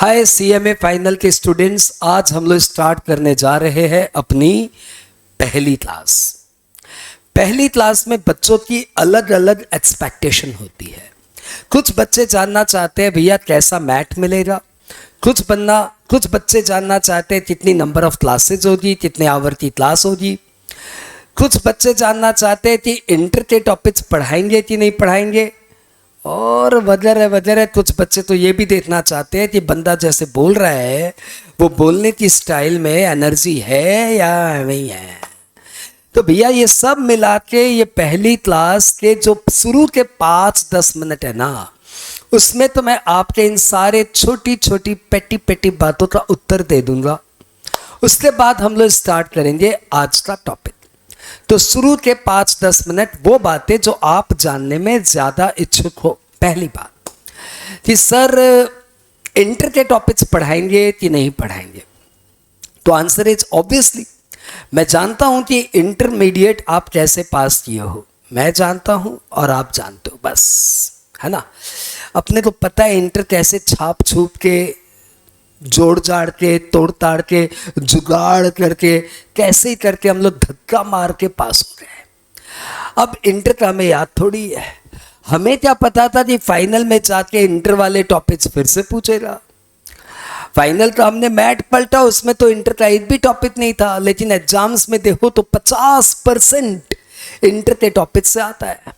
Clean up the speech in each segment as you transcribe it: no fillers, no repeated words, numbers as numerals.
हाय CMA final के students, आज हम लोग स्टार्ट करने जा रहे हैं अपनी पहली क्लास। पहली क्लास में बच्चों की अलग अलग एक्सपेक्टेशन होती है। कुछ बच्चे जानना चाहते हैं भैया कैसा मैथ मिलेगा, कुछ बच्चे जानना चाहते हैं कितनी नंबर ऑफ क्लासेज होगी, कितने आवर की क्लास होगी। कुछ बच्चे जानना चाहते हैं कि इंटर के टॉपिक्स पढ़ाएंगे कि नहीं पढ़ाएंगे, और वगैरह वगैरह। कुछ बच्चे तो ये भी देखना चाहते हैं कि बंदा जैसे बोल रहा है वो बोलने की स्टाइल में एनर्जी है या नहीं है। तो भैया ये सब मिला के ये पहली क्लास के जो शुरू के 5-10 मिनट है ना, उसमें तो मैं आपके इन सारे छोटी छोटी पेटी पेटी बातों का उत्तर दे दूंगा। उसके बाद हम लोग स्टार्ट करेंगे आज का टॉपिक। तो शुरू के 5-10 मिनट वो बातें जो आप जानने में ज़्यादा इच्छुक हो। पहली बात कि सर इंटर के टॉपिक्स पढ़ाएंगे कि नहीं पढ़ाएंगे, तो आंसर इज ऑब्वियसली मैं जानता हूं कि इंटरमीडिएट आप कैसे पास किए हो, मैं जानता हूं और आप जानते हो, बस है ना। अपने को पता है इंटर कैसे छाप छूप के, जोड़ जाड़ के, तोड़ ताड़ के, जुगाड़ करके, कैसे ही करके हम लोग धक्का मार के पास हो गए। अब इंटर का हमें याद थोड़ी है। हमें क्या पता था कि फाइनल में जाके इंटर वाले टॉपिक्स फिर से पूछेगा। फाइनल का हमने मैथ पलटा, उसमें तो इंटर का एक भी टॉपिक नहीं था, लेकिन एग्जाम्स में देखो तो 50% इंटर के टॉपिक से आता है।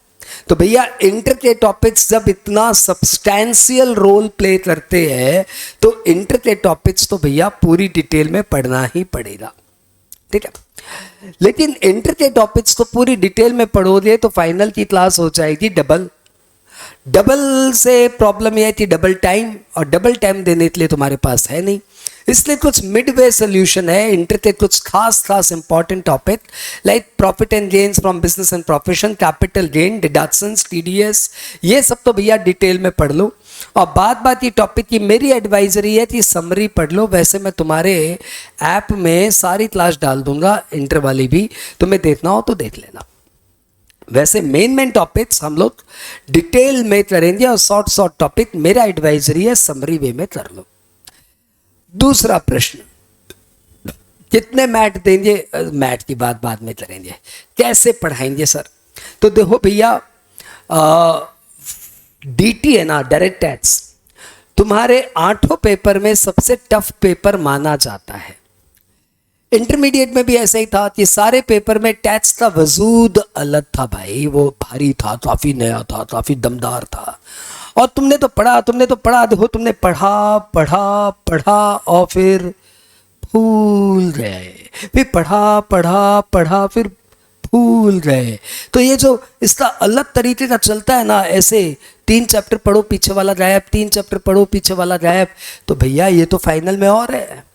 तो भैया इंटर के टॉपिक्स जब इतना सब्सटैंशियल रोल प्ले करते हैं तो इंटर के टॉपिक्स तो भैया पूरी डिटेल में पढ़ना ही पड़ेगा, ठीक है। लेकिन इंटर के टॉपिक्स को पूरी डिटेल में पढ़ोगे तो फाइनल की क्लास हो जाएगी डबल से प्रॉब्लम यह है कि डबल टाइम, और डबल टाइम देने के लिए तुम्हारे पास है नहीं। इसलिए कुछ मिडवे सोल्यूशन है इंटर के कुछ खास important topic like profit and gains from business and profession, capital gain, deductions, TDS, ये सब तो भैया डिटेल में पढ़ लो। और बात ये टॉपिक की मेरी एडवाइजरी है कि समरी पढ़ लो। वैसे मैं तुम्हारे ऐप में सारी क्लास डाल दूंगा, इंटर वाली भी, तुम्हें देखना हो तो देख लेना। वैसे मेन टॉपिक्स हम लोग डिटेल में करेंगे और शॉर्ट टॉपिक मेरा एडवाइजरी है समरी वे में कर लो। दूसरा प्रश्न, कितने मैथ देंगे? मैथ की बात बाद में करेंगे। कैसे पढ़ाएंगे सर? तो देखो भैया, डीटी है ना, डायरेक्ट टैक्स, तुम्हारे 8 पेपर में सबसे टफ पेपर माना जाता है। इंटरमीडिएट में भी ऐसा ही था कि सारे पेपर में टैक्स का वजूद अलग था भाई, वो भारी था, काफी नया था, काफी दमदार था। और तुमने तो पढ़ा देखो, तुमने पढ़ा और फिर भूल गए, फिर पढ़ा फिर भूल गए। तो ये जो इसका अलग तरीके का चलता है ना, ऐसे 3 चैप्टर पढ़ो पीछे वाला गायब, 3 चैप्टर पढ़ो पीछे वाला गायब, तो भैया ये तो फाइनल में और है।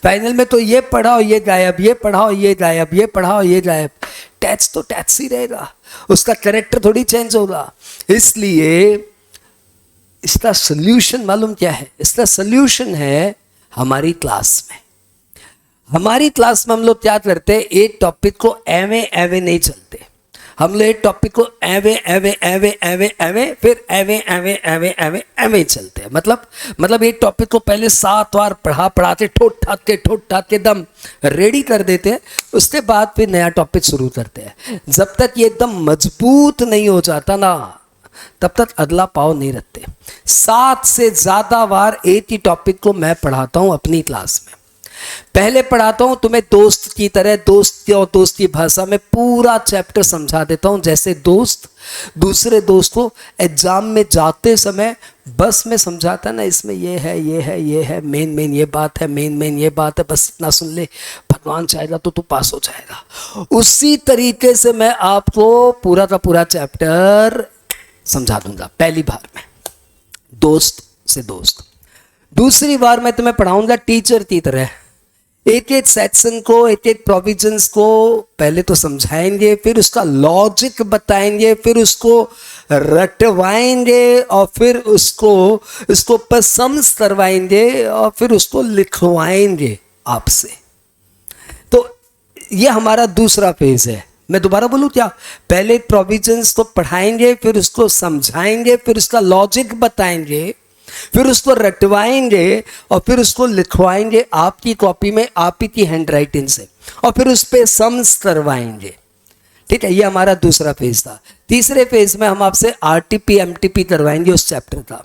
फाइनल में तो ये पढ़ाओ ये गायब, ये पढ़ाओ ये गायब, ये पढ़ाओ ये गायब। टैक्स तो टैक्स ही रहेगा, उसका कैरेक्टर थोड़ी चेंज होगा। इसलिए इसका सोल्यूशन मालूम क्या है? इसका सोल्यूशन है हमारी क्लास में। हमारी क्लास में हम लोग क्या करते हैं, एक टॉपिक को एवे नहीं चलते। हम लोग एक टॉपिक को एवे फिर एवे चलते हैं। मतलब एक टॉपिक को पहले 7 बार पढ़ाते ठोट ठाक के दम रेडी कर देते हैं, उसके बाद फिर नया टॉपिक शुरू करते हैं। जब तक ये एकदम मजबूत नहीं हो जाता ना, तब तक अगला पाव नहीं रखते। 7 से ज़्यादा बार एक ही टॉपिक को मैं पढ़ाता हूँ अपनी क्लास में। पहले पढ़ाता हूं तुम्हें दोस्त की तरह, दोस्त की भाषा में पूरा चैप्टर समझा देता हूं, जैसे दोस्त दूसरे दोस्त को एग्जाम में जाते समय बस में समझाता ना, इसमें ये है, मेन ये बात है, मेन ये बात है, बस इतना सुन ले, भगवान चाहेगा तो तू पास हो जाएगा। उसी तरीके से मैं आपको पूरा का पूरा चैप्टर समझा दूंगा पहली बार में, दोस्त से दोस्त। दूसरी बार मैं तुम्हें पढ़ाऊंगा टीचर की तरह। एक सेक्शन को, एक प्रोविजंस को पहले तो समझाएंगे, फिर उसका लॉजिक बताएंगे, फिर उसको रटवाएंगे, और फिर उसको पसंद करवाएंगे, और फिर उसको लिखवाएंगे आपसे। तो ये हमारा दूसरा फेज है। मैं दोबारा बोलूँ क्या? पहले प्रोविजंस को पढ़ाएंगे, फिर उसको समझाएंगे, फिर उसका लॉजिक बताएंगे, फिर उसको रटवाएंगे और फिर उसको लिखवाएंगे आपकी कॉपी में आप ही की हैंड राइटिंग से, और फिर उस पर सम्स करवाएंगे। ठीक है, ये हमारा दूसरा फेज था। तीसरे फेज में हम आपसे आरटीपी एमटीपी करवाएंगे उस चैप्टर का।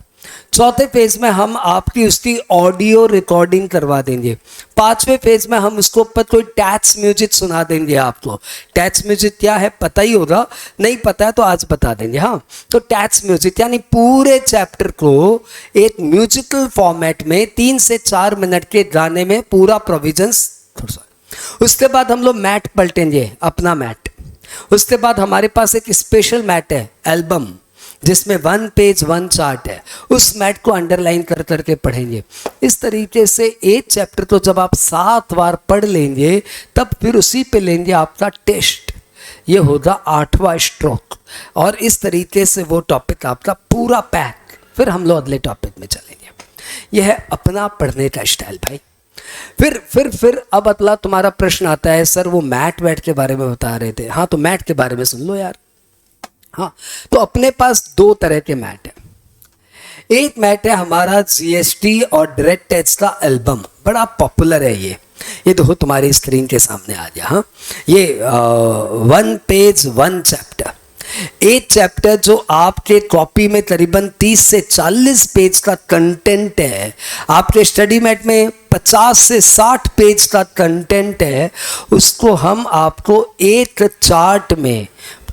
चौथे फेज में हम आपकी उसकी ऑडियो रिकॉर्डिंग करवा देंगे। पांचवें फेज में हम उसको ऊपर कोई टैच म्यूजिक सुना देंगे आपको। टैच म्यूजिक क्या है पता ही होगा, नहीं पता है तो आज बता देंगे। हाँ, तो टैच म्यूजिक यानी पूरे चैप्टर को एक म्यूजिकल फॉर्मेट में 3 से 4 मिनट के गाने में पूरा प्रोविजंस। उसके बाद हम लोग मैट पलटेंगे, अपना मैट। उसके बाद हमारे पास एक स्पेशल मैट है एल्बम, जिसमें 1 पेज 1 चार्ट है। उस मैट को अंडरलाइन कर करके पढ़ेंगे। इस तरीके से एक चैप्टर को जब आप 7 बार पढ़ लेंगे तब फिर उसी पे लेंगे आपका टेस्ट। ये होगा 8वां स्ट्रोक, और इस तरीके से वो टॉपिक आपका पूरा पैक। फिर हम लोग अगले टॉपिक में चलेंगे। यह है अपना पढ़ने का स्टाइल भाई। फिर अब अगला तुम्हारा प्रश्न आता है, सर वो मैट वैट के बारे में बता रहे थे। हाँ, तो मैट के बारे में सुन लो यार। हाँ, तो अपने पास 2 तरह के मैट है। एक मैट है हमारा जीएसटी और डायरेक्ट टैक्स का एल्बम, बड़ा पॉपुलर है ये देखो तुम्हारी स्क्रीन के सामने आ गया। हाँ, ये 1 पेज 1 चैप्टर, एक चैप्टर जो आपके कॉपी में करीबन 30 से 40 पेज का कंटेंट है। आपके स्टडी मैट में 50 से 60 पेज का कंटेंट है। उसको हम आपको एक चार्ट में,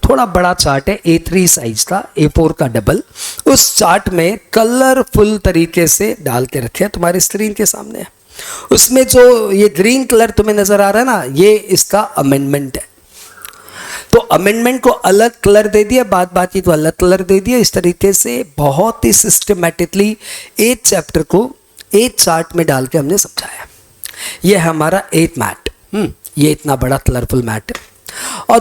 थोड़ा बड़ा चार्ट है A3 साइज का, A4 का डबल, उस चार्ट में कलरफुल तरीके से डाल के रखे हैं, तुम्हारी स्क्रीन के सामने है। उसमें जो ये ग्रीन कलर तुम्हें नजर आ रहा है ना, ये इसका अमेंडमेंट है। तो अमेंडमेंट को अलग कलर दे दिया, बाकी को अलग कलर दे दिया। इस तरीके से बहुत ही सिस्टमेटिकली एक चैप्टर को एक चार्ट में डाल के हमने समझाया। ये है हमारा एक मैट। ये इतना बड़ा कलरफुल मैट है। और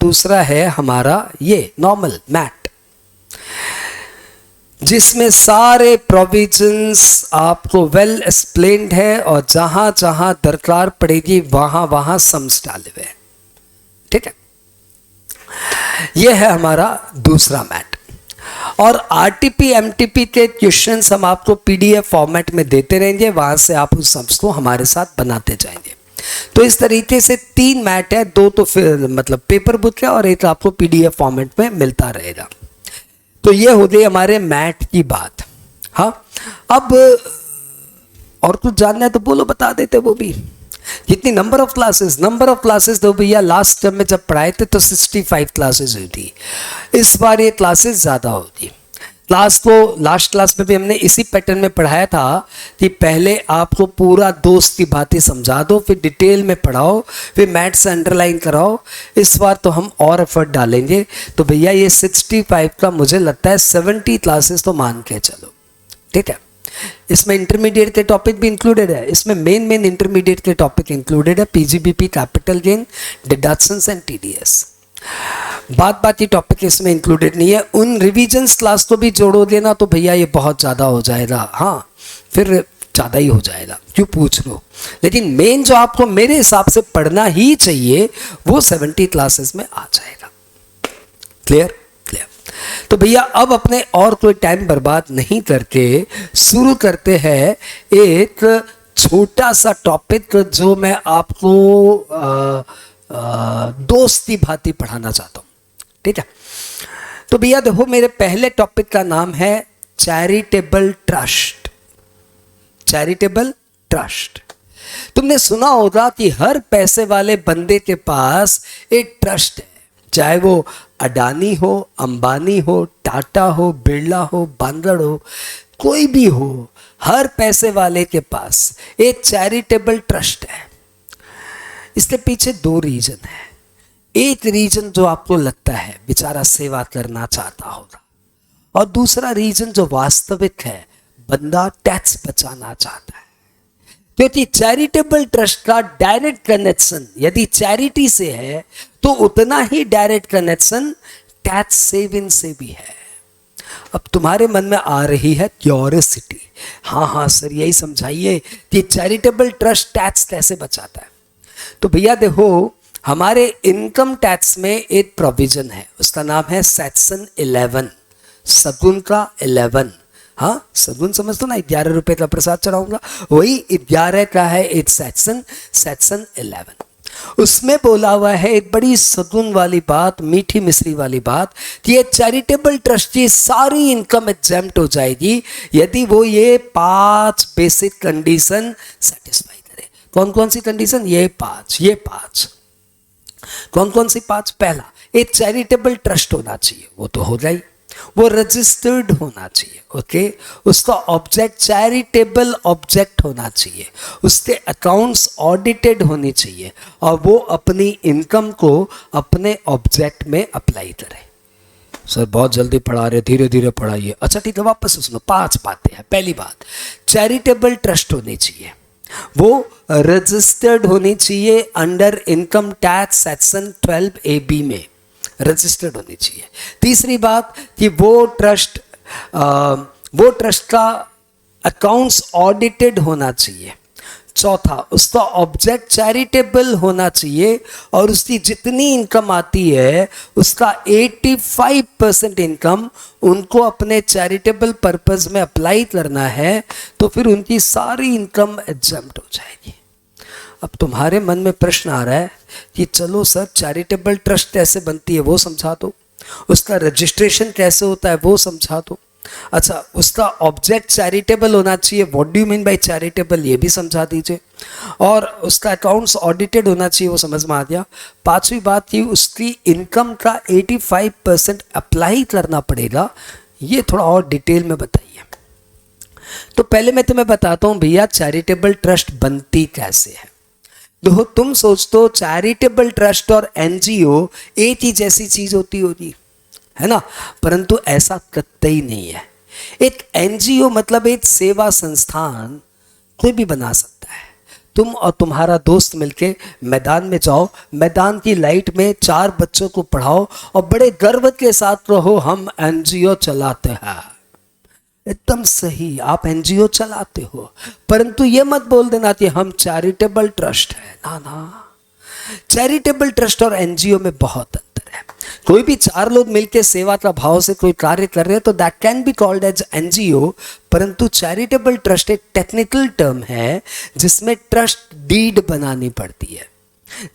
दूसरा है हमारा ये नॉर्मल मैट, जिसमें सारे प्रोविजंस आपको वेल एक्सप्लेन्ड है, और जहां जहां दरकार पड़ेगी वहां सम्स डाले हुए हैं। ठीक है, यह है हमारा दूसरा मैट। और आरटीपी एमटीपी के क्वेश्चंस हम आपको पीडीएफ फॉर्मेट में देते रहेंगे, वहां से आप उस सम्स को हमारे साथ बनाते जाएंगे। तो इस तरीके से 3 मैट है, 2 तो फिर मतलब पेपर बुक है और एक आपको पीडीएफ फॉर्मेट में मिलता रहेगा। तो ये हो गई हमारे मैट की बात। हाँ, अब और कुछ जानना है तो बोलो, बता देते वो भी। कितनी नंबर ऑफ क्लासेस तो भैया लास्ट टर्म में जब पढ़ाए थे तो 65 क्लासेस हुई थी। इस बार ये क्लासेस ज़्यादा होती। क्लास को लास्ट क्लास में भी हमने इसी पैटर्न में पढ़ाया था कि पहले आपको पूरा दोस्त की बातें समझा दो, फिर डिटेल में पढ़ाओ, फिर मैथ से अंडरलाइन कराओ। इस बार तो हम और एफर्ट डालेंगे। तो भैया ये 65 का मुझे लगता है 70 क्लासेस तो मान के चलो। ठीक है, इसमें इंटरमीडिएट के टॉपिक भी इंक्लूडेड है। इसमें मेन इंटरमीडिएट के टॉपिक इंक्लूडेड है, PGBP, capital gain, deductions and TDS. बाकी टॉपिक इसमें इंक्लूडेड नहीं है। उन रिवीजन्स क्लास को भी जोड़ो देना तो भैया ये बहुत ज़्यादा हो जाएगा। हाँ, फिर ज़्यादा ही हो जाएगा, क्यों पूछ लो। लेकिन मेन जो आपको मेरे हिसाब से पढ़ना ही चाहिए वो 70 क्लासेस में आ जाएगा। क्लियर। तो भैया अब अपने और कोई टाइम बर्बाद नहीं करके शुरू करते हैं एक छोटा सा टॉपिक जो मैं आपको दोस्ती भांति पढ़ाना चाहता हूँ। ठीक है, तो भैया देखो मेरे पहले टॉपिक का नाम है चैरिटेबल ट्रस्ट। चैरिटेबल ट्रस्ट, तुमने सुना होगा कि हर पैसे वाले बंदे के पास एक ट्रस्ट है, चाहे वो अडानी हो, अंबानी हो, टाटा हो, बिरला हो, बांदड़ हो, कोई भी हो, हर पैसे वाले के पास एक चैरिटेबल ट्रस्ट है। इसके पीछे 2 रीजन है। एक रीजन जो आपको लगता है बेचारा सेवा करना चाहता होगा, और दूसरा रीजन जो वास्तविक है, बंदा टैक्स बचाना चाहता है। क्योंकि चैरिटेबल ट्रस्ट का डायरेक्ट कनेक्शन यदि चैरिटी से है तो उतना ही डायरेक्ट कनेक्शन टैक्स सेविंग से भी है। अब तुम्हारे मन में आ रही है क्यूरियोसिटी, हाँ सर यही समझाइए कि चैरिटेबल ट्रस्ट टैक्स कैसे बचाता है। तो भैया देखो, हमारे इनकम टैक्स में एक प्रोविजन है, उसका नाम है सेक्शन 11, सगुन का 11, हाँ, सद्गुण समझ तो ना, 11 रुपए का प्रसाद चढ़ाऊंगा, वही 11 का है एक सेक्शन 11। उसमें बोला हुआ है एक बड़ी सद्गुण वाली बात, मीठी मिश्री वाली बात, कि ये चैरिटेबल ट्रस्ट की सारी इनकम एग्जेम्प्ट हो जाएगी यदि वो ये 5 बेसिक कंडीशन सेटिस्फाई करे। कौन कौन सी कंडीशन? ये पांच। कौन कौन सी 5? पहला, एक चैरिटेबल ट्रस्ट होना चाहिए, वो तो हो जाए, वो रजिस्टर्ड होना चाहिए, ओके, उसका ऑब्जेक्ट चैरिटेबल ऑब्जेक्ट होना चाहिए, उसके अकाउंट्स ऑडिटेड होनी चाहिए, और वो अपनी इनकम को अपने ऑब्जेक्ट में अप्लाई करे। सर बहुत जल्दी पढ़ा रहे, धीरे धीरे पढ़ाइए। अच्छा ठीक है, वापस सुनो, 5 बातें हैं। पहली बात, चैरिटेबल ट्रस्ट होनी चाहिए, वो रजिस्टर्ड होनी चाहिए under income tax section 12AB में रजिस्टर्ड होनी चाहिए। तीसरी बात कि वो ट्रस्ट का अकाउंट्स ऑडिटेड होना चाहिए। चौथा, उसका ऑब्जेक्ट चैरिटेबल होना चाहिए और उसकी जितनी इनकम आती है उसका 85% इनकम उनको अपने चैरिटेबल पर्पस में अप्लाई करना है, तो फिर उनकी सारी इनकम एग्जम्प्ट हो जाएगी। अब तुम्हारे मन में प्रश्न आ रहा है कि चलो सर चैरिटेबल ट्रस्ट कैसे बनती है वो समझा दो, उसका रजिस्ट्रेशन कैसे होता है वो समझा दो, अच्छा उसका ऑब्जेक्ट चैरिटेबल होना चाहिए, what do you mean by charitable ये भी समझा दीजिए, और उसका अकाउंट्स ऑडिटेड होना चाहिए, वो समझ में आ गया। पांचवी बात कि उसकी इनकम का 85% अप्लाई करना पड़ेगा, ये थोड़ा और डिटेल में बताइए। तो पहले मैं तुम्हें बताता हूं भैया चैरिटेबल ट्रस्ट बनती कैसे है। देखो तुम सोचते हो चैरिटेबल ट्रस्ट और एनजीओ एक ही जैसी चीज होती है ना, परंतु ऐसा कतई नहीं है। एक एनजीओ मतलब एक सेवा संस्थान कोई भी बना सकता है। तुम और तुम्हारा दोस्त मिलके मैदान में जाओ, मैदान की लाइट में 4 बच्चों को पढ़ाओ और बड़े गर्व के साथ कहो हम एनजीओ चलाते हैं। एकदम सही, आप एनजीओ चलाते हो, परंतु ये मत बोल देना कि हम चैरिटेबल ट्रस्ट है। ना, चैरिटेबल ट्रस्ट और एनजीओ में बहुत अंतर है। कोई भी 4 लोग मिलकर सेवा का भाव से कोई कार्य कर रहे हैं तो that can be called as NGO, परंतु चैरिटेबल ट्रस्ट एक टेक्निकल टर्म है जिसमें ट्रस्ट डीड बनानी पड़ती है।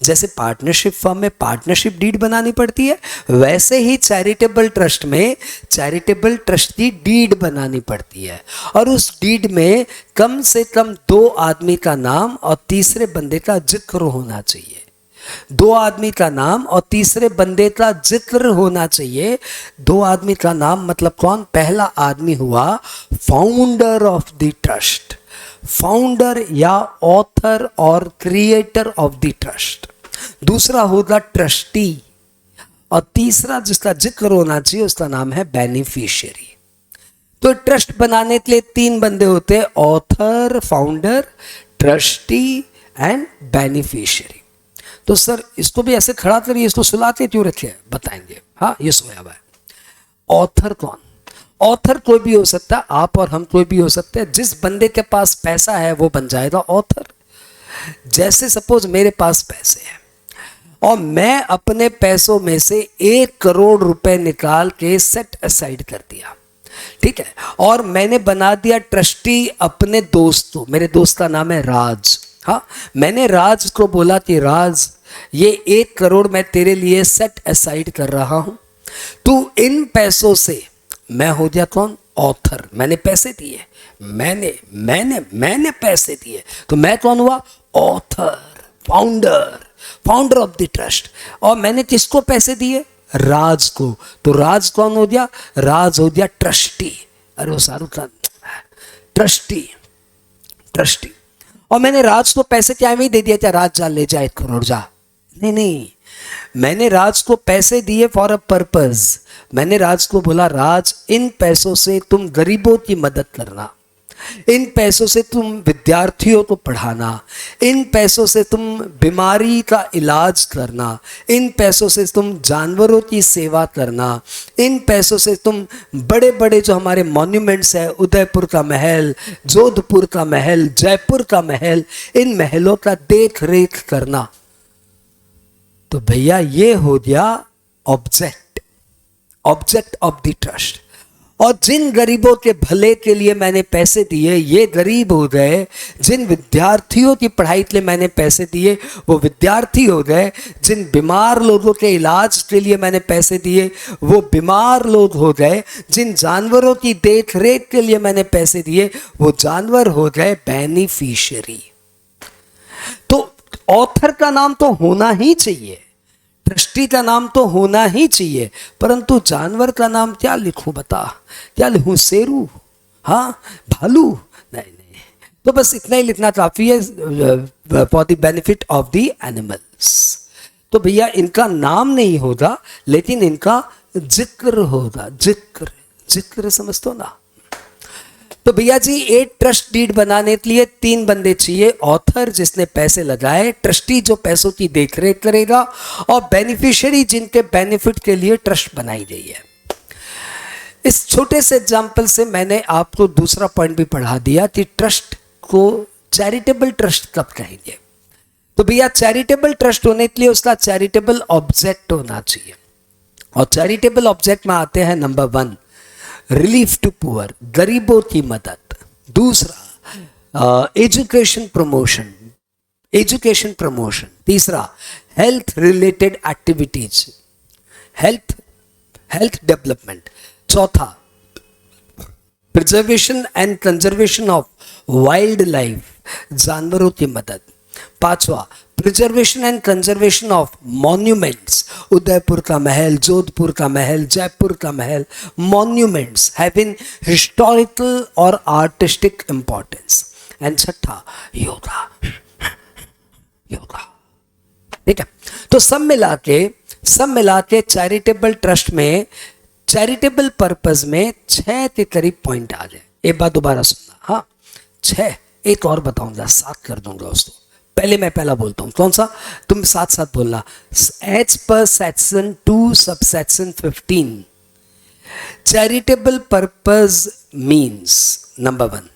जैसे पार्टनरशिप फर्म में पार्टनरशिप डीड बनानी पड़ती है, वैसे ही चैरिटेबल ट्रस्ट में चैरिटेबल ट्रस्ट की डीड बनानी पड़ती है, और उस डीड में कम से कम 2 आदमी का नाम और तीसरे बंदे का जिक्र होना चाहिए। 2 आदमी का नाम और तीसरे बंदे का जिक्र होना चाहिए। 2 आदमी का नाम मतलब कौन? पहला आदमी हुआ founder of the trust, founder या ऑथर और क्रिएटर ऑफ द ट्रस्ट। दूसरा होगा ट्रस्टी, और तीसरा जिसका जिक्र होना चाहिए उसका नाम है बेनिफिशियरी। तो ट्रस्ट बनाने के लिए 3 बंदे होते हैं, author, founder, trustee and beneficiary. तो सर इसको भी ऐसे खड़ा करिए, इसको सुलाते क्यों रखे? बताएंगे। हाँ, ये सोया हुआ है। ऑथर कौन? ऑथर कोई भी हो सकता है, आप और हम कोई भी हो सकते हैं। जिस बंदे के पास पैसा है वो बन जाएगा ऑथर। जैसे सपोज मेरे पास पैसे हैं और मैं अपने पैसों में से 1 करोड़ रुपए निकाल के सेट असाइड कर दिया, ठीक है, और मैंने बना दिया ट्रस्टी अपने दोस्त को। मेरे दोस्त का नाम है राज। हाँ, मैंने राज को बोला कि राज ये 1 करोड़ मैं तेरे लिए सेट असाइड कर रहा हूं, तू इन पैसों से, मैं हो गया कौन? ऑथर। मैंने पैसे दिए, मैंने पैसे दिए, तो मैं कौन हुआ? Author, founder of the trust. और मैंने किसको पैसे दिए? राज को, तो राज कौन हो गया? राज हो गया ट्रस्टी। अरे वो शाहरुख खान, ट्रस्टी। और मैंने राज को पैसे क्या में ही दे दिया, क्या राज जा ले जा 1 करोड़ जा? नहीं, मैंने राज को पैसे दिए फॉर अ पर्पस। मैंने राज को बोला राज इन पैसों से तुम गरीबों की मदद करना, इन पैसों से तुम विद्यार्थियों को पढ़ाना, इन पैसों से तुम बीमारी का इलाज करना, इन पैसों से तुम जानवरों की सेवा करना, इन पैसों से तुम बड़े बड़े जो हमारे मॉन्यूमेंट्स है, उदयपुर का महल, जोधपुर का महल, जयपुर का महल, इन महलों का देख रेख करना। तो भैया ये हो गया ऑब्जेक्ट ऑफ द ट्रस्ट। और जिन गरीबों के भले के लिए मैंने पैसे दिए ये गरीब हो गए, जिन विद्यार्थियों की पढ़ाई के लिए मैंने पैसे दिए वो विद्यार्थी हो गए, जिन बीमार लोगों के इलाज के लिए मैंने पैसे दिए वो बीमार लोग हो गए, जिन जानवरों की देख रेख के लिए मैंने पैसे दिए वो जानवर हो गए बेनिफिशियरी। तो ऑथर का नाम तो होना ही चाहिए, ट्रस्टी का नाम तो होना ही चाहिए, परंतु जानवर का नाम क्या लिखूं बता, क्या लिखूं, शेरू, हाँ भालू, नहीं नहीं, तो बस इतना ही लिखना काफी है, for the benefit of the animals. तो भैया इनका नाम नहीं होगा लेकिन इनका जिक्र होगा, जिक्र, जिक्र समझते हो ना। तो भैया जी एक ट्रस्ट डीड बनाने के लिए 3 बंदे चाहिए, ऑथर जिसने पैसे लगाए, ट्रस्टी जो पैसों की देखरेख करेगा, और बेनिफिशियरी जिनके बेनिफिट के लिए ट्रस्ट बनाई गई है। इस छोटे से एग्जाम्पल से मैंने आपको दूसरा पॉइंट भी पढ़ा दिया कि ट्रस्ट को चैरिटेबल ट्रस्ट कब कहेंगे। तो भैया चैरिटेबल ट्रस्ट होने के लिए उसका चैरिटेबल ऑब्जेक्ट होना चाहिए, और चैरिटेबल ऑब्जेक्ट में आते हैं नंबर 1 रिलीफ टू पुअर, गरीबों की मदद। दूसरा एजुकेशन प्रमोशन, एजुकेशन प्रमोशन। तीसरा health related activities, health development. चौथा preservation and conservation of wild life, जानवरों की मदद। पांचवा preservation and conservation of monuments, Udaipur का महल, जोधपुर का महल, जयपुर का महल, मॉन्यूमेंट्स हैविंग हिस्टोरिकल और आर्टिस्टिक इंपॉर्टेंस। एंड छठा योगा, योगा। ठीक है, तो सब मिला के चैरिटेबल ट्रस्ट में, चैरिटेबल पर्पस में 6 के करीब पॉइंट आ गए। एक बात दोबारा सुनना, हाँ 6, एक और बताऊंगा, 7 कर दूंगा उसको। पहले मैं पहला बोलता हूं, कौन सा, तुम साथ साथ बोलना। As per section 2 subsection 15 charitable purpose means number 1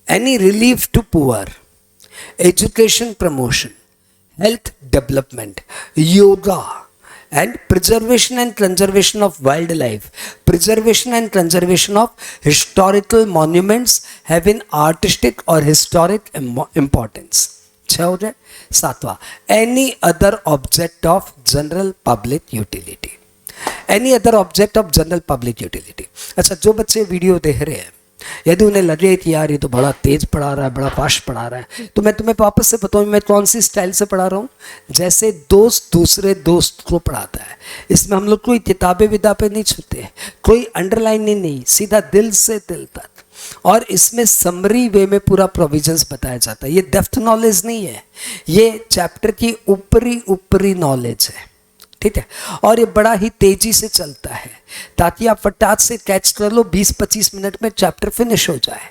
any relief to poor, education promotion, health development, yoga, and preservation and conservation of wildlife, preservation and conservation of historical monuments having artistic or historic importance. 6 हो जाए। 7वां any other object of general public utility, any other object of general public utility। अच्छा, जो बच्चे video देख रहे हैं यदि उन्हें लगे कि यार ये तो बड़ा तेज पढ़ा रहा है, बड़ा फास्ट पढ़ा रहा है, तो मैं तुम्हें वापस से बताऊं मैं कौन सी स्टाइल से पढ़ा रहा हूँ। जैसे दोस्त दूसरे दोस्त को पढ़ाता है, इसमें हम लोग कोई किताबें विदाबें नहीं छूते, कोई अंडरलाइनिंग नहीं, सीधा दिल से दिल तक, और इसमें समरी वे में पूरा प्रोविजंस बताया जाता है। ये डेप्थ नॉलेज नहीं है, ये चैप्टर की ऊपरी नॉलेज है। ठीक है, और ये बड़ा ही तेजी से चलता है ताकि आप फटाक से कैच कर लो, 20-25 मिनट में चैप्टर फिनिश हो जाए।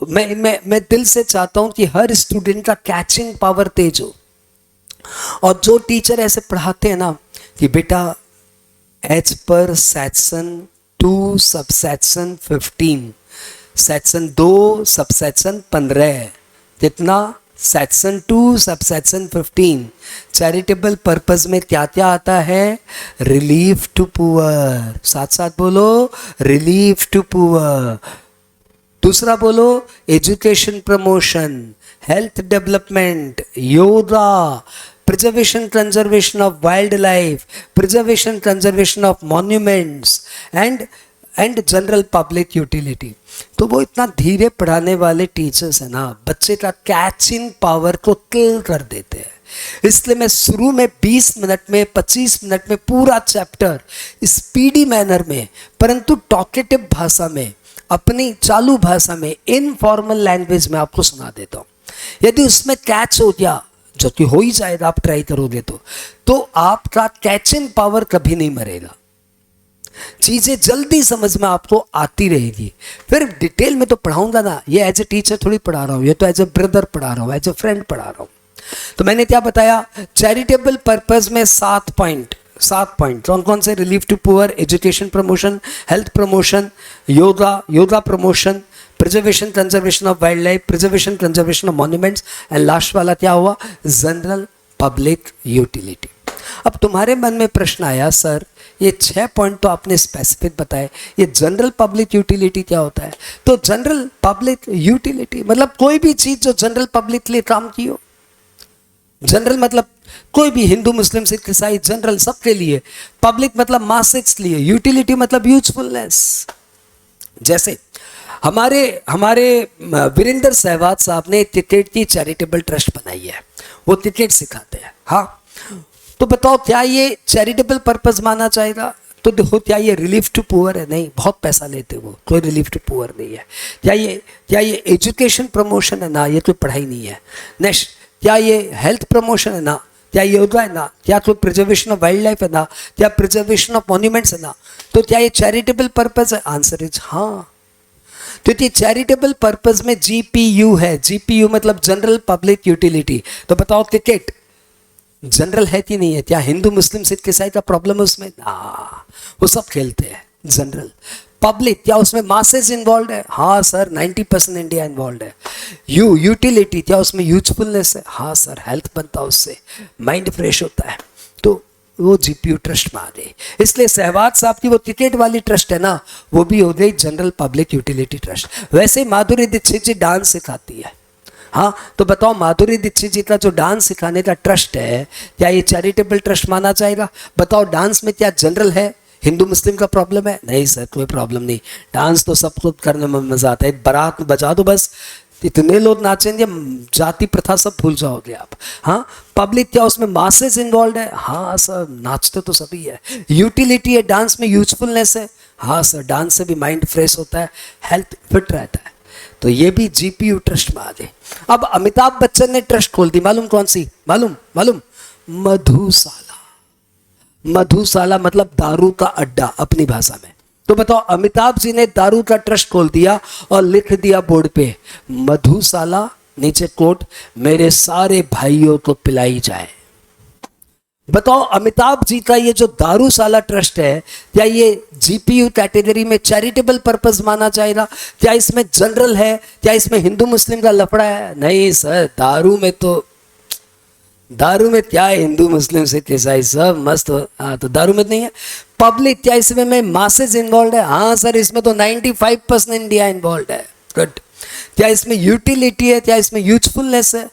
मैं दिल से चाहता हूं कि हर स्टूडेंट का कैचिंग पावर तेज हो, और जो टीचर ऐसे पढ़ाते हैं ना कि बेटा as per section 2 subsection 15 section 2 subsection 15 कितना, सेक्शन 2 सबसेक्शन 15 चैरिटेबल पर्पस में क्या क्या आता है, रिलीफ टू पुअर, साथ साथ बोलो रिलीफ टू पुअर। दूसरा बोलो education promotion, health development, yoga, preservation conservation of wildlife, preservation conservation of monuments and general public utility. तो वो इतना धीरे पढ़ाने वाले टीचर्स है ना, बच्चे का कैचिंग पावर को किल कर देते हैं। इसलिए मैं शुरू में 20 मिनट में 25 मिनट में पूरा चैप्टर स्पीडी मैनर में, परंतु टॉकेटिव भाषा में, अपनी चालू भाषा में, इनफॉर्मल लैंग्वेज में आपको सुना देता हूँ। यदि उसमें कैच हो गया, जो कि हो ही जाएगा, आप ट्राई करोगे तो आपका कैचिंग पावर कभी नहीं मरेगा, चीजें जल्दी समझ में आपको आती रहेगी। फिर डिटेल में तो पढ़ाऊंगा ना, ये एज ए टीचर थोड़ी पढ़ा रहा हूं, ये तो एज ए ब्रदर पढ़ा रहा हूं, एज ए फ्रेंड पढ़ा रहा हूं। तो मैंने क्या बताया, चैरिटेबल पर्पस में 7 पॉइंट, कौन कौन से, relief to poor, education promotion, health promotion, yoga promotion, preservation conservation of wild life, preservation conservation of monuments, and last वाला क्या हुआ, जनरल पब्लिक यूटिलिटी। अब तुम्हारे मन में प्रश्न आया, सर ये 6 पॉइंट तो आपने स्पेसिफिक बताए। ये जनरल पब्लिक यूटिलिटी क्या होता है? तो जनरल पब्लिक यूटिलिटी मतलब कोई भी चीज जो जनरल पब्लिक के लिए काम की हो। जनरल मतलब कोई भी हिंदू मुस्लिम सिख ईसाई, जनरल सबके लिए। पब्लिक मतलब मासेस लिए। यूटिलिटी मतलब यूजफुलनेस। जैसे हमारे वीरेंद्र सहवाग साहब ने क्रिकेट की चैरिटेबल ट्रस्ट बनाई है, वो क्रिकेट सिखाते हैं। हाँ, तो बताओ क्या ये चैरिटेबल पर्पस माना जाएगा? तो देखो, क्या ये रिलीफ टू पुअर है? नहीं, बहुत पैसा लेते वो, कोई रिलीफ टू पुअर नहीं है। क्या ये एजुकेशन प्रमोशन है? ना, ये कोई पढ़ाई नहीं है। नेक्स्ट, क्या ये हेल्थ प्रमोशन है? ना। क्या योगा है? ना। क्या कोई प्रिजर्वेशन ऑफ वाइल्ड लाइफ है? ना। क्या प्रिजर्वेशन ऑफ मॉन्यूमेंट्स है? ना। तो क्या ये चैरिटेबल पर्पस है? आंसर इज हाँ। तो ये चैरिटेबल पर्पस में जीपीयू है। जीपीयू मतलब जनरल पब्लिक यूटिलिटी। तो बताओ क्रिकेट जनरल है कि नहीं है? क्या हिंदू मुस्लिम सिख ईसाई का प्रॉब्लम है उसमें? ना, वो सब खेलते हैं जनरल। पब्लिक क्या उसमें मासेस इन्वॉल्व है? हाँ सर, 90% इंडिया इन्वॉल्व है। यूटिलिटी क्या उसमें यूजफुलनेस है? हाँ सर, हेल्थ बनता है उससे, माइंड फ्रेश होता है। तो वो जीपीयू ट्रस्ट में आ गई। इसलिए सहवाग साहब की वो क्रिकेट वाली ट्रस्ट है ना, वो भी हो गई जनरल पब्लिक यूटिलिटी ट्रस्ट। वैसे ही माधुरी दीक्षित जी डांस सिखाती है। हाँ, तो बताओ माधुरी दीक्षित जी का जो डांस सिखाने का ट्रस्ट है, क्या ये चैरिटेबल ट्रस्ट माना जाएगा? बताओ, डांस में क्या जनरल है? हिंदू मुस्लिम का प्रॉब्लम है? नहीं सर, कोई प्रॉब्लम नहीं। डांस तो सबको करने में मजा आता है। बारात में बजा दो बस, इतने लोग नाचेंगे, जाति प्रथा सब भूल जाओगे आप। हाँ, पब्लिक क्या उसमें मासेस इन्वॉल्व है? हाँ सर, नाचते तो सभी है। यूटिलिटी है, डांस में यूजफुलनेस है? हाँ सर, डांस से भी माइंड फ्रेश होता है, हेल्थ फिट रहता है। तो ये भी जीपीयू ट्रस्ट में आ गए। अब अमिताभ बच्चन ने ट्रस्ट खोल दी, मालूम कौन सी? मालूम? मधुशाला। मधुशाला मतलब दारू का अड्डा अपनी भाषा में। तो बताओ, अमिताभ जी ने दारू का ट्रस्ट खोल दिया और लिख दिया बोर्ड पे मधुशाला, नीचे कोट, मेरे सारे भाइयों को पिलाई जाए। बताओ, अमिताभ जी का ये जो दारूशाला ट्रस्ट है, क्या ये जीपीयू कैटेगरी में चैरिटेबल पर्पस माना जाएगा? क्या इसमें जनरल है? क्या इसमें हिंदू मुस्लिम का लफड़ा है? नहीं सर, दारू में क्या है? हिंदू मुस्लिम सिख ईसाई सब मस्त हो। हाँ, तो दारू में नहीं है। पब्लिक क्या इसमें मासेस इन्वॉल्व है? हाँ सर, इसमें तो 95% इंडिया इन्वॉल्व है। गुड। क्या इसमें यूटिलिटी है? क्या इसमें यूजफुलनेस है?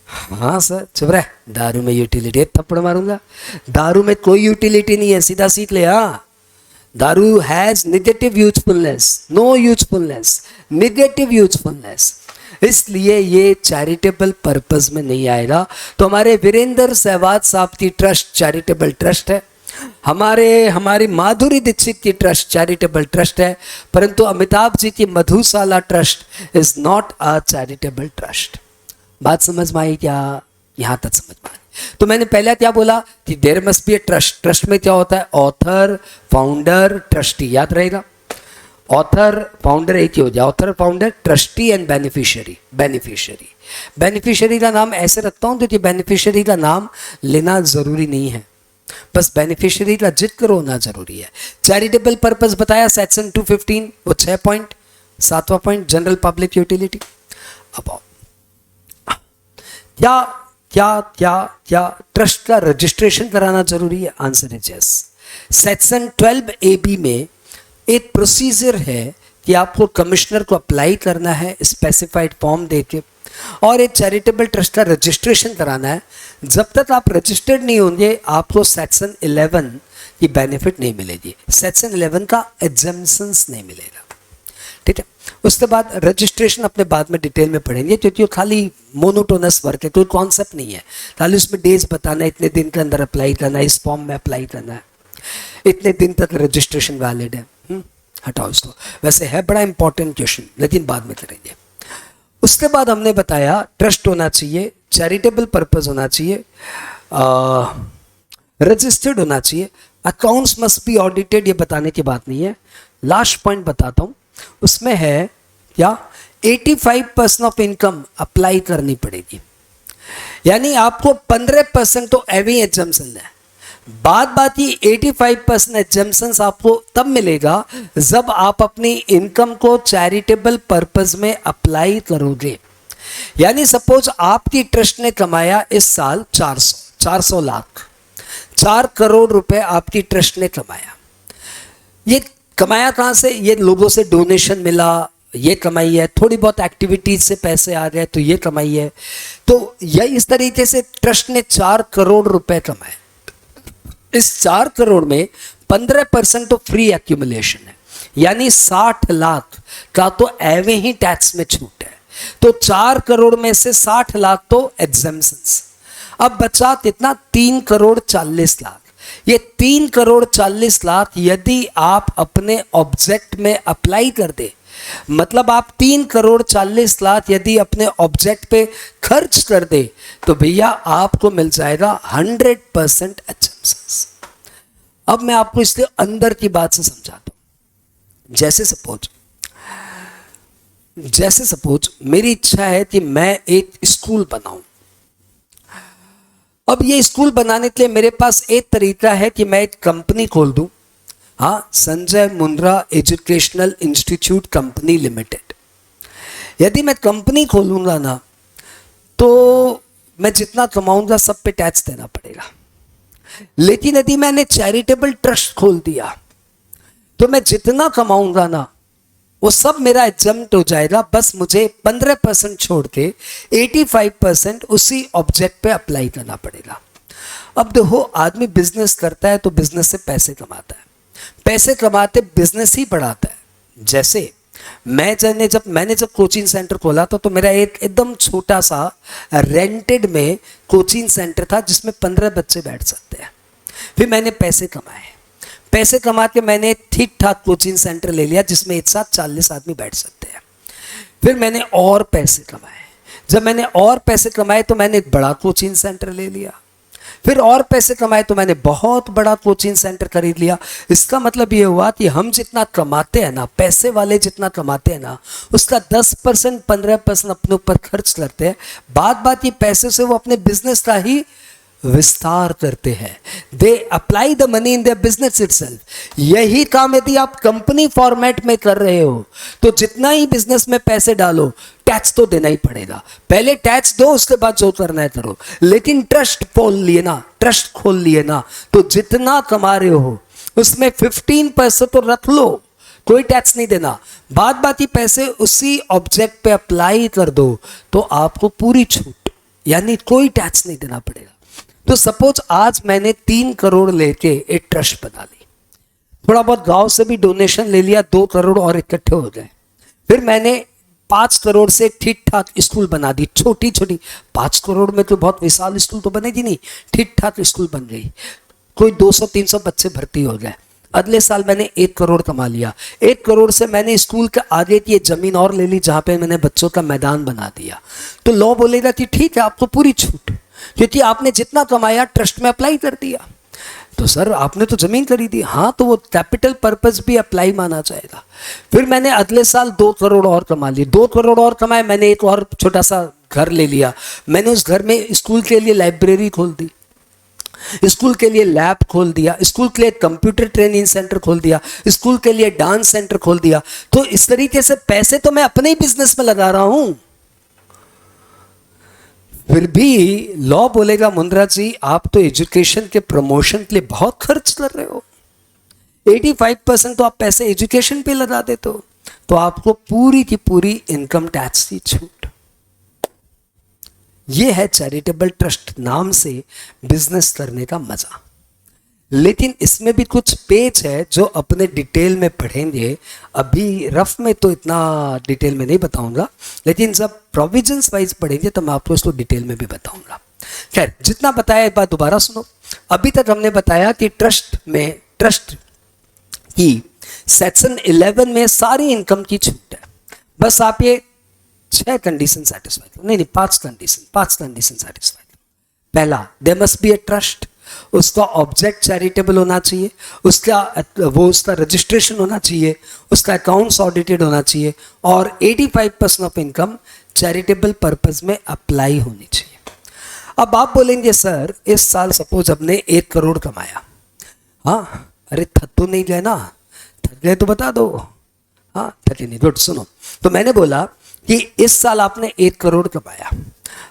हाँ सर, चुप रह। दारू में यूटिलिटी? थप्पड़ मारूंगा। दारू में कोई यूटिलिटी नहीं है, सीधा सीख ले। हाँ, दारू has negative usefulness, no usefulness, negative usefulness, इसलिए ये चैरिटेबल पर्पस में नहीं आएगा। तो हमारे वीरेंद्र सहवाग साहब की ट्रस्ट चैरिटेबल ट्रस्ट है, हमारी माधुरी दीक्षित की ट्रस्ट चैरिटेबल ट्रस्ट है, परंतु अमिताभ जी की Madhushala trust is not a charitable trust. बात समझ में आई क्या? यहां तक समझ में आई। तो मैंने पहले क्या बोला कि there must be a trust. Trust में क्या होता है? Author, founder, trustee. याद रहेगा, ऑथर फाउंडर एक ही हो जाए। Author founder, trustee and beneficiary. Beneficiary का नाम ऐसे रखता हूं क्योंकि बेनिफिशियरी का नाम लेना जरूरी नहीं है, बस बेनिफिशियरी का जिक्र होना जरूरी है। चैरिटेबल पर्पस बताया सेक्शन 215, वो 6 पॉइंट। 7वां पॉइंट जनरल पब्लिक यूटिलिटी। अब क्या ट्रस्ट का रजिस्ट्रेशन कराना जरूरी है? आंसर है यस। सेक्शन 12AB में एक प्रोसीजर है कि आपको कमिश्नर को अप्लाई करना है स्पेसिफाइड फॉर्म देके, और एक चैरिटेबल ट्रस्ट का रजिस्ट्रेशन कराना है। जब तक आप रजिस्टर्ड नहीं होंगे, आपको सेक्शन 11 की बेनिफिट नहीं मिलेगी, सेक्शन 11 का एग्जम्पशंस नहीं मिलेगा। ठीक है, उसके बाद रजिस्ट्रेशन अपने बाद में डिटेल में पढ़ेंगे, क्योंकि वो खाली मोनोटोनस वर्क है, कोई कॉन्सेप्ट नहीं है। खाली उसमें डेज बताना है, इतने दिन के अंदर अप्लाई करना है, इस फॉर्म में अप्लाई करना है, इतने दिन तक रजिस्ट्रेशन वैलिड है। हटाओ इसको, वैसे है बड़ा इंपॉर्टेंट क्वेश्चन, लेकिन बाद में करेंगे। उसके बाद हमने बताया ट्रस्ट होना चाहिए, चैरिटेबल पर्पस होना चाहिए, रजिस्टर्ड होना चाहिए, अकाउंट्स मस्ट बी ऑडिटेड, ये बताने की बात नहीं है। लास्ट पॉइंट बताता हूं, उसमें है क्या 85% ऑफ इनकम अप्लाई करनी पड़ेगी, यानी आपको 15% तो एवी एग्जम्पशन है। बात ये 85% एग्जम्पशन आपको तब मिलेगा जब आप अपनी इनकम को चैरिटेबल पर्पस में अप्लाई करोगे। यानी सपोज आपकी ट्रस्ट ने कमाया इस साल 400 लाख, 4 करोड़ रुपए आपकी ट्रस्ट ने कमाया। ये कमाया कहाँ से? ये लोगों से डोनेशन मिला, ये कमाई है, थोड़ी बहुत एक्टिविटीज से पैसे आ गए तो ये कमाई है। तो यह इस तरीके से ट्रस्ट ने 4 करोड़ रुपए कमाए। इस 4 करोड़ में 15% तो फ्री एक्यूमुलेशन है, यानी 60 लाख का तो एवे ही टैक्स में छूट है। तो 4 करोड़ में से 60 लाख तो एग्जेम्पशंस। अब बचा कितना? 3 करोड़ 40 लाख। ये 3 करोड़ 40 लाख यदि आप अपने ऑब्जेक्ट में अप्लाई कर दे, मतलब आप 3 करोड़ 40 लाख यदि अपने ऑब्जेक्ट पे खर्च कर दे, तो भैया आपको मिल जाएगा 100% एग्जेम्पशंस। अब मैं आपको इसलिए अंदर की बात से समझाता हूं। जैसे सपोज मेरी इच्छा है कि मैं एक स्कूल बनाऊं। अब ये स्कूल बनाने के लिए मेरे पास एक तरीका है कि मैं एक कंपनी खोल दूं, हाँ, Sanjay Mundra educational institute company limited. यदि मैं कंपनी खोलूंगा ना, तो मैं जितना कमाऊंगा सब पे टैक्स देना पड़ेगा। लेकिन यदि मैंने चैरिटेबल ट्रस्ट खोल दिया, तो मैं जितना कमाऊंगा ना वो सब मेरा एग्जम्प्ट हो जाएगा। बस मुझे 15% छोड़ के 85% उसी ऑब्जेक्ट पे अप्लाई करना पड़ेगा। अब देखो, आदमी बिजनेस करता है तो बिजनेस से पैसे कमाता है, पैसे कमाते बिजनेस ही बढ़ाता है। जैसे मैंने जब कोचिंग सेंटर खोला था, तो मेरा एक एकदम छोटा सा रेंटेड में कोचिंग सेंटर था जिसमें 15 बच्चे बैठ सकते हैं। फिर मैंने पैसे कमाए, पैसे कमा के मैंने ठीक ठाक कोचिंग सेंटर ले लिया जिसमें एक साथ 40 आदमी बैठ सकते हैं। फिर मैंने और पैसे कमाए, जब मैंने और पैसे कमाए तो मैंने एक बड़ा कोचिंग सेंटर ले लिया। फिर और पैसे कमाए तो मैंने बहुत बड़ा कोचिंग सेंटर खरीद लिया। इसका मतलब ये हुआ कि हम जितना कमाते हैं ना, पैसे वाले जितना कमाते हैं ना, उसका 10% 15% अपने ऊपर खर्च करते हैं। बात ये पैसे से वो अपने बिजनेस का ही विस्तार करते हैं। They apply the money in their business itself. यही काम यदि आप कंपनी फॉर्मेट में कर रहे हो, तो जितना ही बिजनेस में पैसे डालो, टैक्स तो देना ही पड़ेगा। पहले टैक्स दो, उसके बाद जो करना है करो। लेकिन ट्रस्ट खोल लिए ना, तो जितना कमा रहे हो उसमें 15% तो रख लो, कोई टैक्स नहीं देना। बात ही पैसे उसी ऑब्जेक्ट पे अप्लाई कर दो, तो आपको पूरी छूट, यानी कोई टैक्स नहीं देना पड़ेगा। तो सपोज आज मैंने 3 करोड़ लेके एक ट्रस्ट बना ली, थोड़ा बहुत गांव से भी डोनेशन ले लिया, 2 करोड़ और इकट्ठे हो गए। फिर मैंने 5 करोड़ से ठीक ठाक स्कूल बना दी, छोटी 5 करोड़ में तो बहुत विशाल स्कूल तो बनेगी नहीं, ठीक ठाक स्कूल बन गई, कोई 200-300 बच्चे भर्ती हो गए। अगले साल मैंने 1 करोड़ कमा लिया। 1 करोड़ से मैंने स्कूल के आगे की जमीन और ले ली जहां पे मैंने बच्चों का मैदान बना दिया। तो लॉ बोलेगा कि ठीक है, आपको पूरी छूट, क्योंकि आपने जितना कमाया ट्रस्ट में अप्लाई कर दिया। तो सर आपने तो जमीन खरीदी, हाँ, तो वो कैपिटल पर्पस भी अप्लाई माना जाएगा। फिर मैंने अगले साल 2 करोड़ और कमा लिए, 2 करोड़ और कमाए, मैंने एक और छोटा सा घर ले लिया। मैंने उस घर में स्कूल के लिए लाइब्रेरी खोल दी, स्कूल के लिए लैब खोल दिया, स्कूल के लिए कंप्यूटर ट्रेनिंग सेंटर खोल दिया, स्कूल के लिए डांस सेंटर खोल दिया। तो इस तरीके से पैसे तो मैं अपने ही बिजनेस में लगा रहा हूं। फिर भी लॉ बोलेगा मुंद्रा जी, आप तो एजुकेशन के प्रमोशन के लिए बहुत खर्च कर रहे हो, 85% तो आप पैसे एजुकेशन पे लगा देते हो, तो आपको पूरी की पूरी इनकम टैक्स की छूट। यह है चैरिटेबल ट्रस्ट नाम से बिजनेस करने का मजा। लेकिन इसमें भी कुछ पेज है जो अपने डिटेल में पढ़ेंगे। अभी रफ में तो इतना डिटेल में नहीं बताऊंगा, लेकिन जब प्रोविजंस वाइज पढ़ेंगे तो मैं आपको इसको डिटेल में भी बताऊंगा। खैर, जितना बताया एक बार दोबारा सुनो। अभी तक हमने बताया कि ट्रस्ट की सेक्शन 11 में सारी इनकम की छूट है। बस आप ये 6 कंडीशन सेटिस्फाई, नहीं 5 कंडीशन सेटिस्फाई। पहला, there must be a trust, उसका ऑब्जेक्ट चैरिटेबल होना चाहिए, उसका रजिस्ट्रेशन होना चाहिए, उसका अकाउंट्स ऑडिटेड होना चाहिए, और 85% ऑफ इनकम चैरिटेबल पर्पस में अप्लाई होनी चाहिए। अब आप बोलेंगे सर इस साल सपोज हमने 1 करोड़ कमाया, हाँ, अरे थक तो नहीं गए ना, थक गए तो बता दो, हाँ थके नहीं, गुड। सुनो, तो मैंने बोला कि इस साल आपने 1 करोड़ कमाया,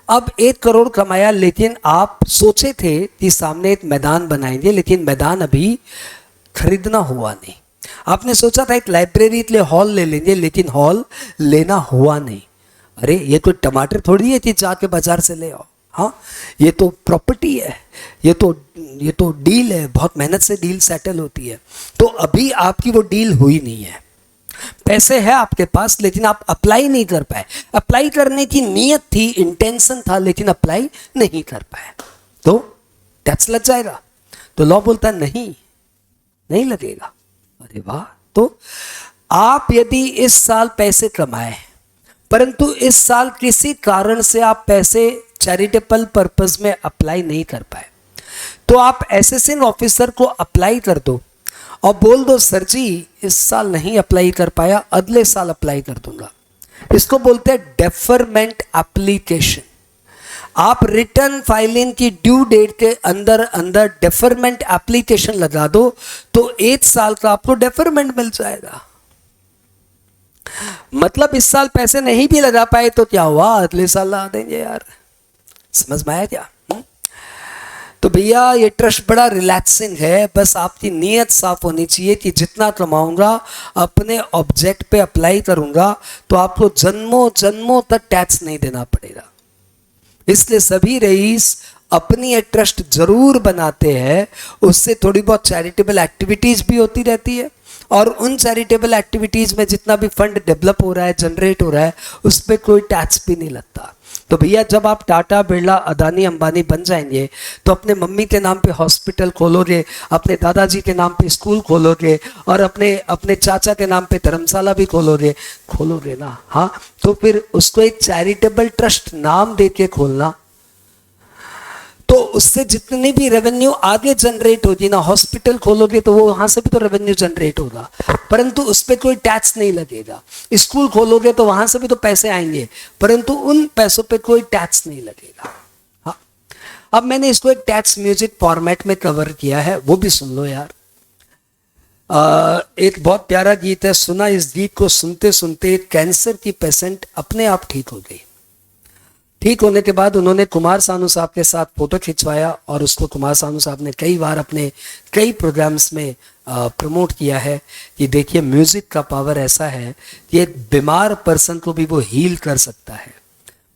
अब 1 करोड़ कमाया, लेकिन आप सोचे थे कि सामने एक मैदान बनाएंगे, लेकिन मैदान अभी खरीदना हुआ नहीं। आपने सोचा था एक लाइब्रेरी के लिए हॉल ले लेंगे, लेकिन हॉल लेना हुआ नहीं। अरे ये कोई टमाटर थोड़ी है कि जाके बाजार से ले आओ। हाँ, ये तो प्रॉपर्टी है, ये तो डील है, बहुत मेहनत से डील सेटल होती है। तो अभी आपकी वो डील हुई नहीं है। पैसे है आपके पास, लेकिन आप अप्लाई नहीं कर पाए। अप्लाई करने की नीयत थी, इंटेंशन था, लेकिन अप्लाई नहीं कर पाए, तो टैक्स लग जाएगा। तो लॉ बोलता है नहीं लगेगा। अरे वाह! तो आप यदि इस साल पैसे कमाए, परंतु इस साल किसी कारण से आप पैसे चैरिटेबल पर्पस में अप्लाई नहीं कर पाए, तो आप असिस्टेंट ऑफिसर को अप्लाई कर दो और बोल दो, सर जी इस साल नहीं अप्लाई कर पाया, अगले साल अप्लाई कर दूंगा। इसको बोलते हैं डेफरमेंट एप्लीकेशन। आप रिटर्न फाइलिंग की ड्यू डेट के अंदर अंदर डेफरमेंट एप्लीकेशन लगा दो, तो 1 साल का आपको डेफरमेंट मिल जाएगा। मतलब इस साल पैसे नहीं भी लगा पाए तो क्या हुआ, अगले साल ला देंगे यार। समझ में आया क्या? तो भैया ये ट्रस्ट बड़ा रिलैक्सिंग है, बस आपकी नीयत साफ होनी चाहिए कि जितना कमाऊंगा अपने ऑब्जेक्ट पे अप्लाई करूंगा तो आपको जन्मों जन्मों तक टैक्स नहीं देना पड़ेगा। इसलिए सभी रईस अपनी एक ट्रस्ट जरूर बनाते हैं, उससे थोड़ी बहुत चैरिटेबल एक्टिविटीज भी होती रहती है, और उन चैरिटेबल एक्टिविटीज में जितना भी फंड डेवलप हो रहा है, जनरेट हो रहा है, उस पर कोई टैक्स भी नहीं लगता। तो भैया जब आप टाटा, बिरला, अदानी, अंबानी बन जाएंगे तो अपने मम्मी के नाम पे हॉस्पिटल खोलोगे, अपने दादाजी के नाम पे स्कूल खोलोगे, और अपने चाचा के नाम पे धर्मशाला भी खोलोगे ना। हाँ, तो फिर उसको एक चैरिटेबल ट्रस्ट नाम देके खोलना, तो उससे जितनी भी रेवेन्यू आगे जनरेट होगी ना, हॉस्पिटल खोलोगे तो वो वहां से भी तो रेवेन्यू जनरेट होगा, परंतु उस पर कोई टैक्स नहीं लगेगा। स्कूल खोलोगे तो वहां से भी तो पैसे आएंगे, परंतु उन पैसों पे कोई टैक्स नहीं लगेगा। हाँ, अब मैंने इसको एक टैक्स म्यूजिक फॉर्मेट में कवर किया है, वो भी सुन लो यार। एक बहुत प्यारा गीत है, सुना इस गीत को सुनते सुनते कैंसर की पेशेंट अपने आप ठीक हो गई। ठीक होने के बाद उन्होंने कुमार सानू साहब के साथ फोटो खिंचवाया, और उसको कुमार सानू साहब ने कई बार अपने कई प्रोग्राम्स में प्रमोट किया है कि देखिए म्यूजिक का पावर ऐसा है कि एक बीमार पर्सन को भी वो हील कर सकता है।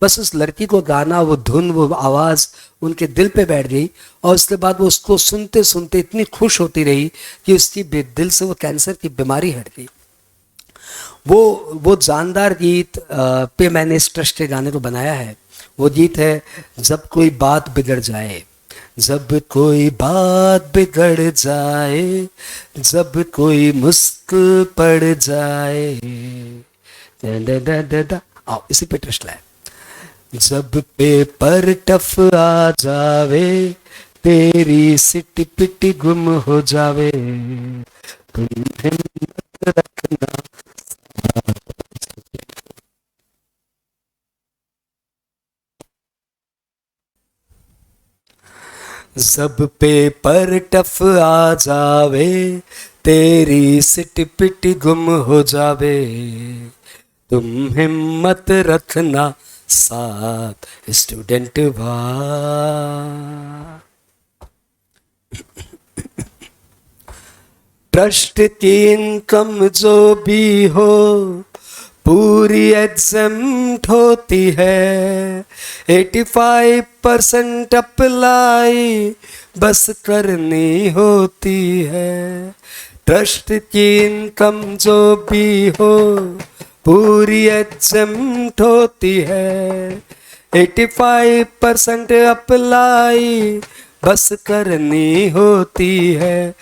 बस उस लड़की को गाना, वो धुन, वो आवाज़ उनके दिल पे बैठ गई, और उसके बाद वो उसको सुनते सुनते इतनी खुश होती रही कि उसकी दिल से वो कैंसर की बीमारी हट गई। वो जानदार गीत पे मैंने इस ट्रस्ट के गाने को बनाया है। वो गीत है, जब कोई बात बिगड़ जाए, जब कोई बात बिगड़ जाए, जब कोई मुश्किल पड़ जाए, आओ इसी पे ट्रस्ट लाए। जब पेपर टफ आ जावे, तेरी सिटी पिटी गुम हो जावे, तुम हिम्मत रखना। जब पेपर टफ आ जावे, तेरी सिट पिट गुम हो जावे, तुम हिम्मत रखना साथ स्टूडेंट वा। ट्रस्ट की इनकम जो भी हो पूरी एग्जम्प्ट होती है, 85% अप्लाई बस करनी होती है। ट्रस्ट की इनकम जो भी हो पूरी एग्जम्प्ट होती है, 85% अप्लाई बस करनी होती है।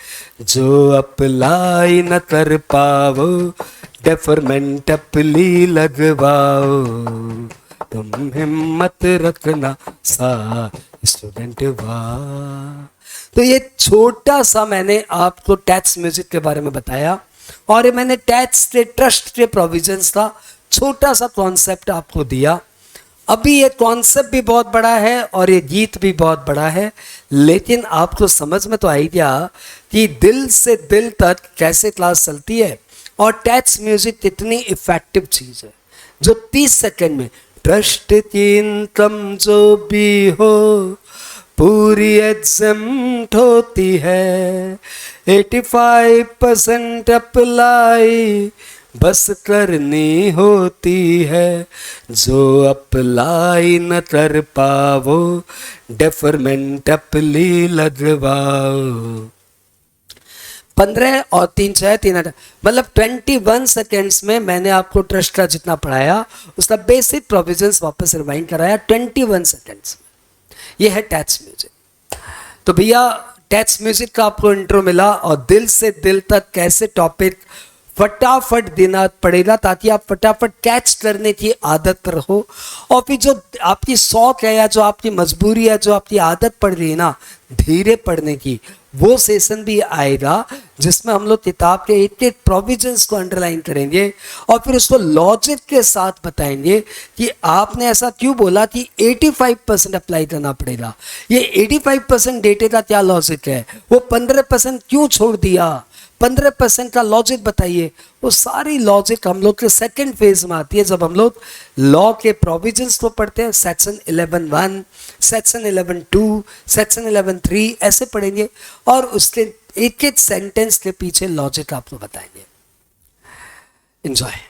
जो अप्लाई न कर पाओ, डेफरमेंट अपली लगवाओ, तुम हिम्मत रखना सा स्टूडेंट वाह। तो ये छोटा सा मैंने आपको टैक्स म्यूजिक के बारे में बताया, और ये मैंने टैक्स के ट्रस्ट के प्रोविजंस का छोटा सा कॉन्सेप्ट आपको दिया। अभी ये कॉन्सेप्ट भी बहुत बड़ा है और ये गीत भी बहुत बड़ा है, लेकिन आपको समझ में तो आई क्या कि दिल से दिल तक कैसे क्लास चलती है, और टैक्स म्यूजिक इतनी इफेक्टिव चीज़ है जो 30 सेकंड में ट्रस्ट की इनकम जो भी हो पूरी एग्जम्प्ट होती है, 85% अप्लाई बस करनी होती है, जो अप्लाई न कर पाओ डेफरमेंट अपली लगवाओ। 15 और 3 मतलब 21 सेकेंड्स में मैंने आपको ट्रस्ट का जितना पढ़ाया उसका बेसिक प्रोविजंस वापस रिमाइंड कराया 21 सेकेंड्स में। ये है टच म्यूजिक। तो भैया टच म्यूजिक का आपको इंट्रो मिला और दिल से दिल तक कैसे टॉपिक फटाफट देना पड़ेगा ताकि आप फटाफट कैच करने की आदत रहो। और फिर जो आपकी शौक है या जो आपकी मजबूरी है, जो आपकी आदत पड़ रही है ना धीरे पढ़ने की, वो सेशन भी आएगा जिसमें हम लोग किताब के एक एक प्रोविजंस को अंडरलाइन करेंगे और फिर उसको लॉजिक के साथ बताएंगे कि आपने ऐसा क्यों बोला कि 85% अप्लाई करना पड़ेगा। ये 85% डेटे का क्या लॉजिक है, वो 15% क्यों छोड़ दिया, 15% का लॉजिक बताइए। वो सारी लॉजिक हम लोग के सेकंड फेज में आती है जब हम लोग लॉ के प्रोविजंस को पढ़ते हैं। सेक्शन 11(1), सेक्शन 11(2), सेक्शन 11(3) ऐसे पढ़ेंगे और उसके एक एक सेंटेंस के पीछे लॉजिक आपको बताएंगे। एंजॉय।